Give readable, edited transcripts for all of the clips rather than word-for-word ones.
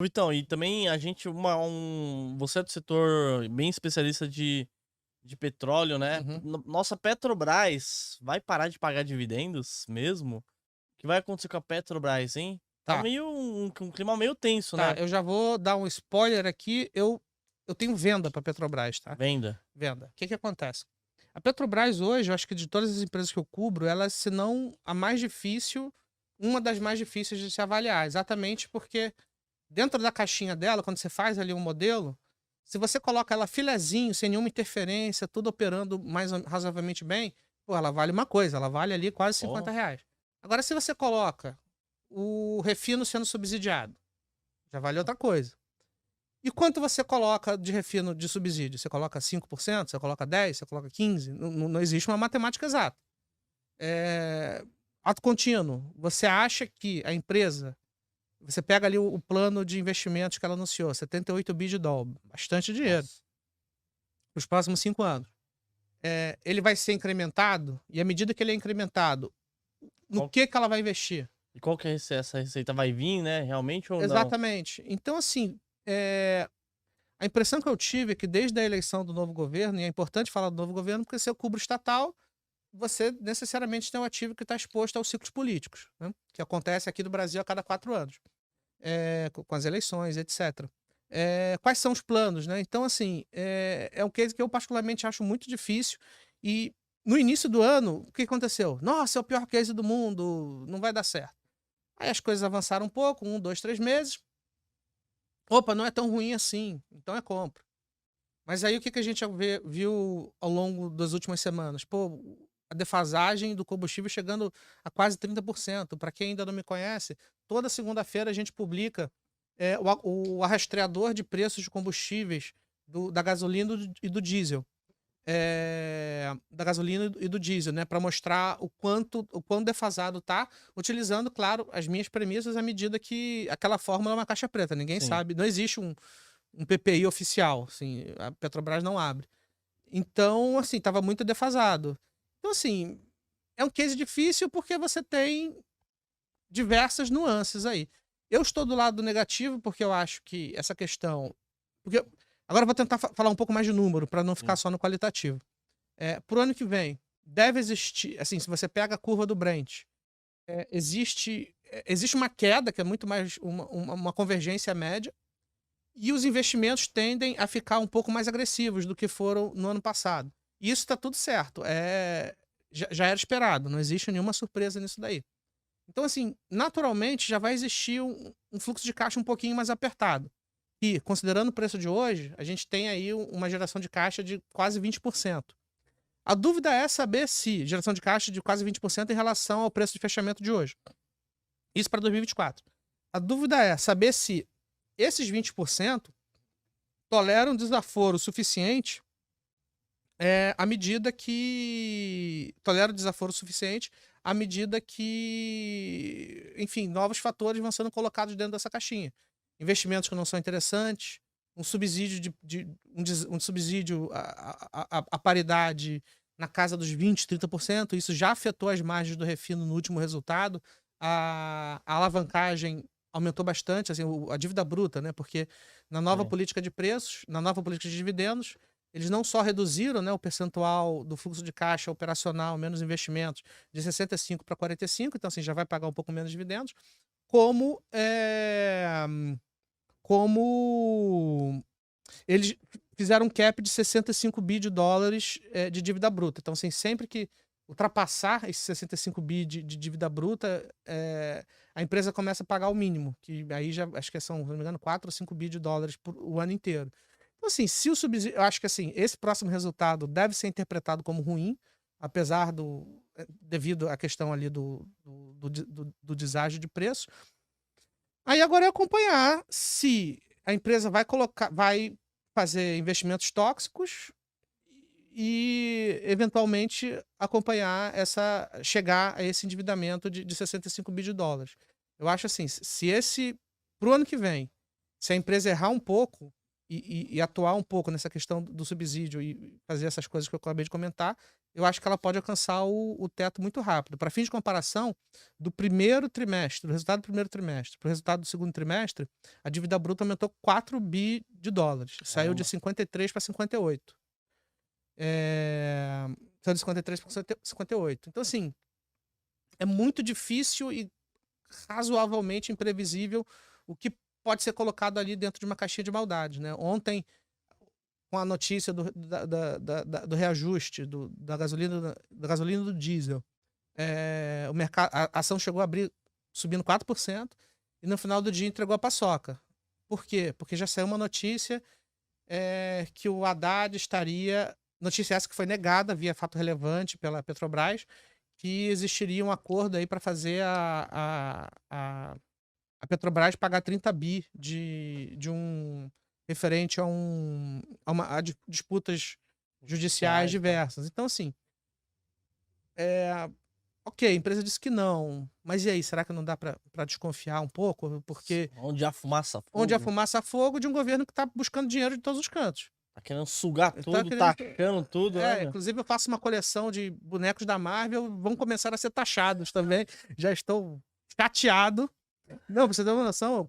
Então, e também a gente você é do setor bem especialista de petróleo, né. Uhum. Nossa Petrobras vai parar de pagar dividendos mesmo? O que vai acontecer com a Petrobras, hein? Tá Tá, meio um clima meio tenso, tá, né. eu já vou dar um spoiler aqui, eu tenho venda para Petrobras, tá, Venda. venda. O que que acontece? A Petrobras hoje, eu acho que de todas as empresas que eu cubro, ela se não a mais difícil, uma das mais difíceis de se avaliar, exatamente porque dentro da caixinha dela, quando você faz ali um modelo, se você coloca ela filezinho, sem nenhuma interferência, tudo operando mais razoavelmente bem, pô, ela vale uma coisa, ela vale ali quase Ó, R$ 50. Agora, se você coloca o refino sendo subsidiado, já vale outra coisa. E quanto você coloca de refino de subsídio? Você coloca 5%? Você coloca 10%? Você coloca 15%? Não existe uma matemática exata. É, ato contínuo. Você acha que a empresa, você pega ali o plano de investimentos que ela anunciou, 78 bi de dólar, bastante dinheiro, nossa. para os próximos 5 anos. Ele vai ser incrementado, e à medida que ele é incrementado, no Qual que ela vai investir? e qual que é essa receita? Vai vir, né, realmente ou não? Exatamente. Então, assim, a impressão que eu tive é que desde a eleição do novo governo, e é importante falar do novo governo, porque se eu cubro estatal, você necessariamente tem um ativo que está exposto aos ciclos políticos, né? Que acontece aqui no Brasil a cada 4 anos, com as eleições, etc. Quais são os planos, né? Então, assim, é um case que eu particularmente acho muito difícil. E no início do ano, o que aconteceu? Nossa, é o pior case do mundo, não vai dar certo. Aí as coisas avançaram um pouco, 2, 3 meses. Opa, não é tão ruim assim, então é compra. Mas aí o que que a gente viu ao longo das últimas semanas? Pô, a defasagem do combustível chegando a quase 30%. Para quem ainda não me conhece, toda segunda-feira a gente publica o rastreador de preços de combustíveis da gasolina e do diesel. Da gasolina e do diesel, né? Para mostrar o quão defasado tá, utilizando, claro, as minhas premissas à medida que aquela fórmula é uma caixa preta. Ninguém Sim. sabe, não existe um PPI oficial, assim, a Petrobras não abre. Então, assim, estava muito defasado. Então, assim, é um case difícil porque você tem diversas nuances aí. Eu estou do lado negativo porque eu acho que essa questão. Porque agora eu vou tentar falar um pouco mais de número para não ficar Sim. só no qualitativo. Pro ano que vem, deve existir. Assim, se você pega a curva do Brent, existe uma queda, que é muito mais uma convergência média, e os investimentos tendem a ficar um pouco mais agressivos do que foram no ano passado. E isso está tudo certo. Já era esperado, não existe nenhuma surpresa nisso daí. Então, assim, naturalmente já vai existir um fluxo de caixa um pouquinho mais apertado. E, considerando o preço de hoje, a gente tem aí uma geração de caixa de quase 20%. A dúvida é saber se geração de caixa de quase 20% em relação ao preço de fechamento de hoje. Isso para 2024. A dúvida é saber se esses 20% toleram desaforo suficiente, à medida que tolera o desaforo suficiente à medida que, enfim, novos fatores vão sendo colocados dentro dessa caixinha. Investimentos que não são interessantes, um subsídio um subsídio à paridade na casa dos 20, 30%. Isso já afetou as margens do refino no último resultado. A alavancagem aumentou bastante, assim, a dívida bruta, né? Porque na nova Sim. política de preços, na nova política de dividendos, eles não só reduziram, né, o percentual do fluxo de caixa operacional menos investimentos de 65 para 45, então assim, já vai pagar um pouco menos de dividendos, como, como eles fizeram um cap de 65 bi de dólares, de dívida bruta. Então, assim, sempre que ultrapassar esses 65 bi de dívida bruta, a empresa começa a pagar o mínimo, que aí já acho que são, se não me engano, 4 ou 5 bi de dólares por o ano inteiro. Então, assim, se o subsídio, eu acho que assim, esse próximo resultado deve ser interpretado como ruim, apesar devido à questão ali do deságio de preço. Aí agora é acompanhar se a empresa vai fazer investimentos tóxicos e eventualmente acompanhar chegar a esse endividamento de 65 bi de dólares. Eu acho assim, se esse para o ano que vem, se a empresa errar um pouco, e atuar um pouco nessa questão do subsídio e fazer essas coisas que eu acabei de comentar, eu acho que ela pode alcançar o teto muito rápido. Para fins de comparação, do primeiro trimestre, do resultado do primeiro trimestre para o resultado do segundo trimestre, a dívida bruta aumentou 4 bi de dólares. Saiu de Caramba. 53 para 58. Saiu de 53 para 58. Então, assim, é muito difícil e razoavelmente imprevisível o que pode ser colocado ali dentro de uma caixinha de maldade, né? Ontem, com a notícia do reajuste da gasolina e do diesel, o mercado, a ação chegou a abrir subindo 4% e no final do dia entregou a paçoca. Por quê? Porque já saiu uma notícia que o Haddad estaria... Notícia essa que foi negada via fato relevante pela Petrobras, que existiria um acordo aí para fazer a Petrobras pagar 30 bi de um referente a disputas judiciais diversas. Então, assim, ok, a empresa disse que não, mas e aí, será que não dá para desconfiar um pouco? Porque Onde há fumaça, onde há fogo. fumaça, há fogo de um governo que está buscando dinheiro de todos os cantos. Tá querendo sugar Ele tá tudo, querendo- taxando tudo, né, meu? Inclusive eu faço uma coleção de bonecos da Marvel, vão começar a ser taxados também. Já estou chateado. Não, pra você ter uma noção,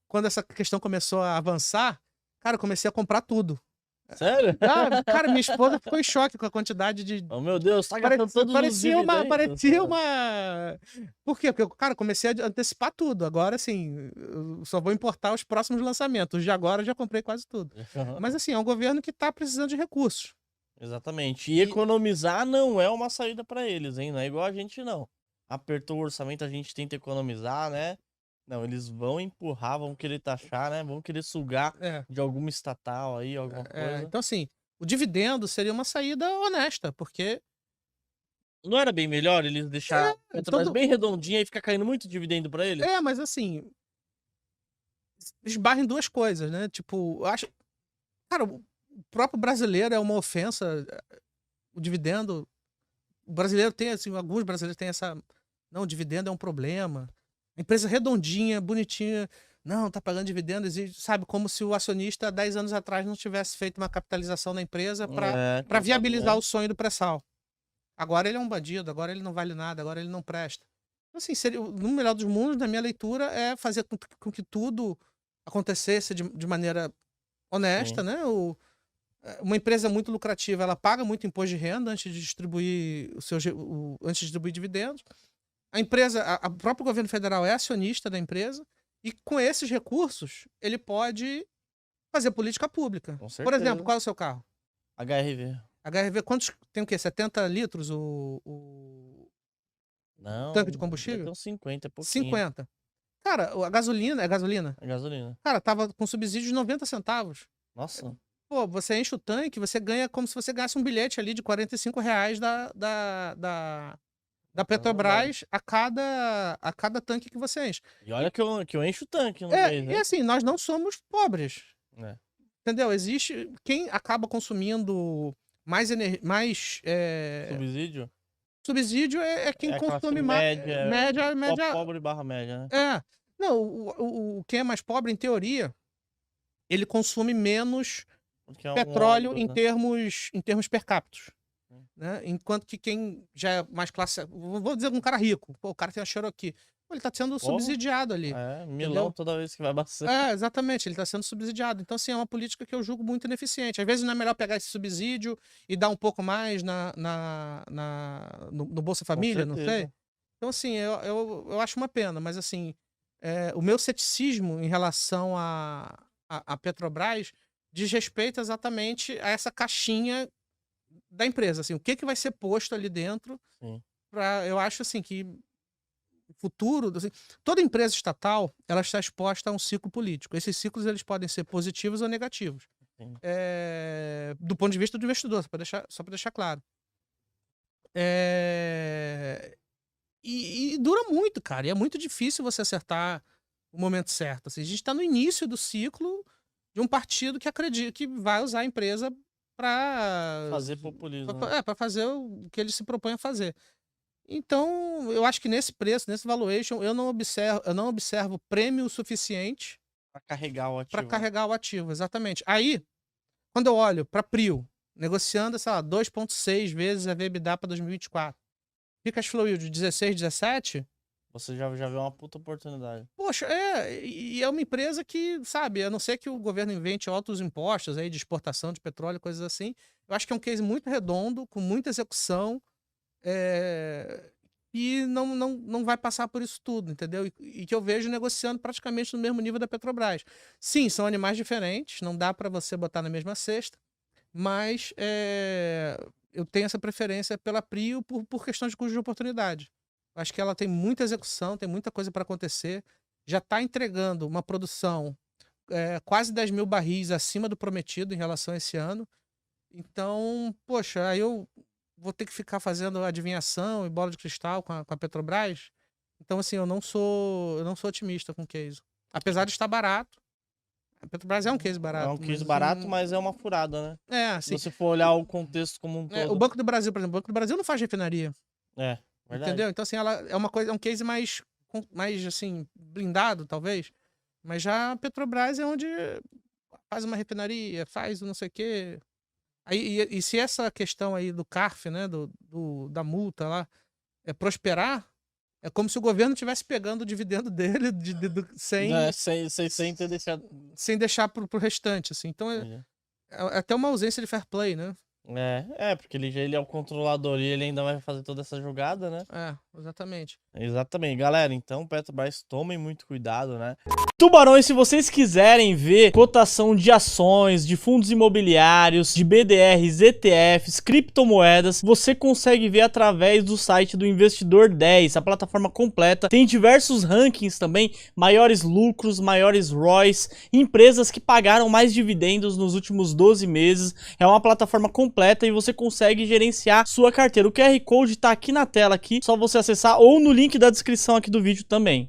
quando essa questão começou a avançar, cara, eu comecei a comprar tudo. Sério? Cara, minha esposa ficou em choque com a quantidade de. Oh, meu Deus, tá gastando todos os Parecia uma. dividendos. Parecia uma. Por quê? Porque, cara, eu comecei a antecipar tudo. Agora, assim, eu só vou importar os próximos lançamentos. Os de agora eu já comprei quase tudo. Aham. Mas, assim, é um governo que tá precisando de recursos. Exatamente. E economizar não é uma saída pra eles, hein? Não é igual a gente, não. Apertou o orçamento, a gente tenta economizar, né? Não, eles vão empurrar, vão querer taxar, né? Vão querer sugar É. de alguma estatal aí, alguma coisa. Então, assim, o dividendo seria uma saída honesta, porque. Não era bem melhor eles deixar a Petrobras todo- bem redondinha e ficar caindo muito dividendo pra eles? Mas assim. Esbarra em duas coisas, né? Tipo, eu acho. Cara, o próprio brasileiro é uma ofensa. O dividendo. O brasileiro tem, assim, alguns brasileiros têm essa. Não, o dividendo é um problema. A empresa redondinha, bonitinha. Não, tá pagando dividendo, existe, sabe? Como se o acionista, 10 anos atrás, não tivesse feito uma capitalização na empresa para viabilizar o sonho do pré-sal. Agora ele é um bandido, agora ele não vale nada, agora ele não presta. Então, assim, no melhor dos mundos, na minha leitura, é fazer com que tudo acontecesse de maneira honesta, Sim. né? Uma empresa muito lucrativa, ela paga muito imposto de renda antes de distribuir antes de distribuir dividendos. A empresa, o próprio governo federal é acionista da empresa e com esses recursos ele pode fazer política pública. Com Por exemplo, certeza. qual é o seu carro? HRV. HRV, quantos tem o quê? 70 litros o Não, tanque de deve combustível? ter uns 50, é pouquinho. 50. Cara, a gasolina, é gasolina? É gasolina. Cara, tava com subsídio de 90 centavos. Nossa. Pô, você enche o tanque, você ganha como se você ganhasse um bilhete ali de R$ 45 da Petrobras a cada tanque que você enche. E olha que eu encho o tanque no mês, E né? assim, nós não somos pobres. É. Entendeu? Existe quem acaba consumindo mais Subsídio? subsídio é quem É a classe consome mais. média, Média. pobre barra média, né? Não, quem é mais pobre, em teoria, ele consome menos Porque é um petróleo ônibus, em né? termos per capita. Hum. Né? Enquanto que quem já é mais classe. Vou dizer um cara rico, pô, o cara tem uma Cherokee. Pô, ele tá sendo subsidiado ali. É, milão Entendeu? toda vez que vai abastecer. Exatamente, ele está sendo subsidiado. Então, assim, é uma política que eu julgo muito ineficiente. Às vezes não é melhor pegar esse subsídio e dar um pouco mais no Bolsa Família, não sei. certeza. Então, assim, eu acho uma pena, mas assim, o meu ceticismo em relação a Petrobras diz respeito exatamente a essa caixinha da empresa. Assim, o que vai ser posto ali dentro. Sim. Eu acho assim que futuro, assim, toda empresa estatal ela está exposta a um ciclo político. Esses ciclos eles podem ser positivos ou negativos. Sim. Do ponto de vista do investidor, só para deixar claro. E dura muito, cara. E é muito difícil você acertar o momento certo. Assim, a gente está no início do ciclo de um partido que acredita que vai usar a empresa para Fazer populismo. Né? para fazer o que ele se propõe a fazer. Então, eu acho que nesse preço, nesse valuation, eu não observo prêmio suficiente Pra carregar o ativo. Para carregar o ativo, exatamente. Aí, quando eu olho para Prio, negociando, sei lá, 2,6 vezes a EBITDA para 2024, free cash flow yield de 16, 17, Você já vê uma puta oportunidade. poxa, e é uma empresa que, sabe, a não ser que o governo invente altos impostos aí de exportação de petróleo, coisas assim, eu acho que é um case muito redondo, com muita execução, e não vai passar por isso tudo, entendeu? E que eu vejo negociando praticamente no mesmo nível da Petrobras. Sim, são animais diferentes, não dá para você botar na mesma cesta, mas eu tenho essa preferência pela Prio por questão de custo de oportunidade. Acho que ela tem muita execução, tem muita coisa para acontecer, já está entregando uma produção quase 10 mil barris acima do prometido em relação a esse ano. Então, poxa, aí eu vou ter que ficar fazendo adivinhação e bola de cristal com a Petrobras. Então, assim, eu não sou otimista com o case. Apesar de estar barato. A Petrobras é um case barato. É um case barato, mas é uma furada, né? assim. Se você for olhar o contexto como um todo. O Banco do Brasil, por exemplo, o Banco do Brasil não faz refinaria. Verdade. Entendeu? Então, assim, ela é um case mais assim, blindado, talvez. Mas já a Petrobras é onde faz uma refinaria, faz não sei o quê. Aí, e se essa questão aí do CARF, né, da multa lá, prosperar, é como se o governo estivesse pegando o dividendo dele sem ter deixado. Sem deixar pro restante, assim. Então é até uma ausência de fair play, né? Porque ele é o controlador e ele ainda vai fazer toda essa jogada, né? Exatamente. Exatamente. Galera, então, Petrobras, tomem muito cuidado, né? Tubarões, se vocês quiserem ver cotação de ações, de fundos imobiliários, de BDRs, ETFs, criptomoedas, você consegue ver através do site do Investidor 10, a plataforma completa. Tem diversos rankings também, maiores lucros, maiores ROIs, empresas que pagaram mais dividendos nos últimos 12 meses. É uma plataforma completa e você consegue gerenciar sua carteira. O QR Code tá aqui na tela, aqui, só você acessar ou no link da descrição aqui do vídeo também.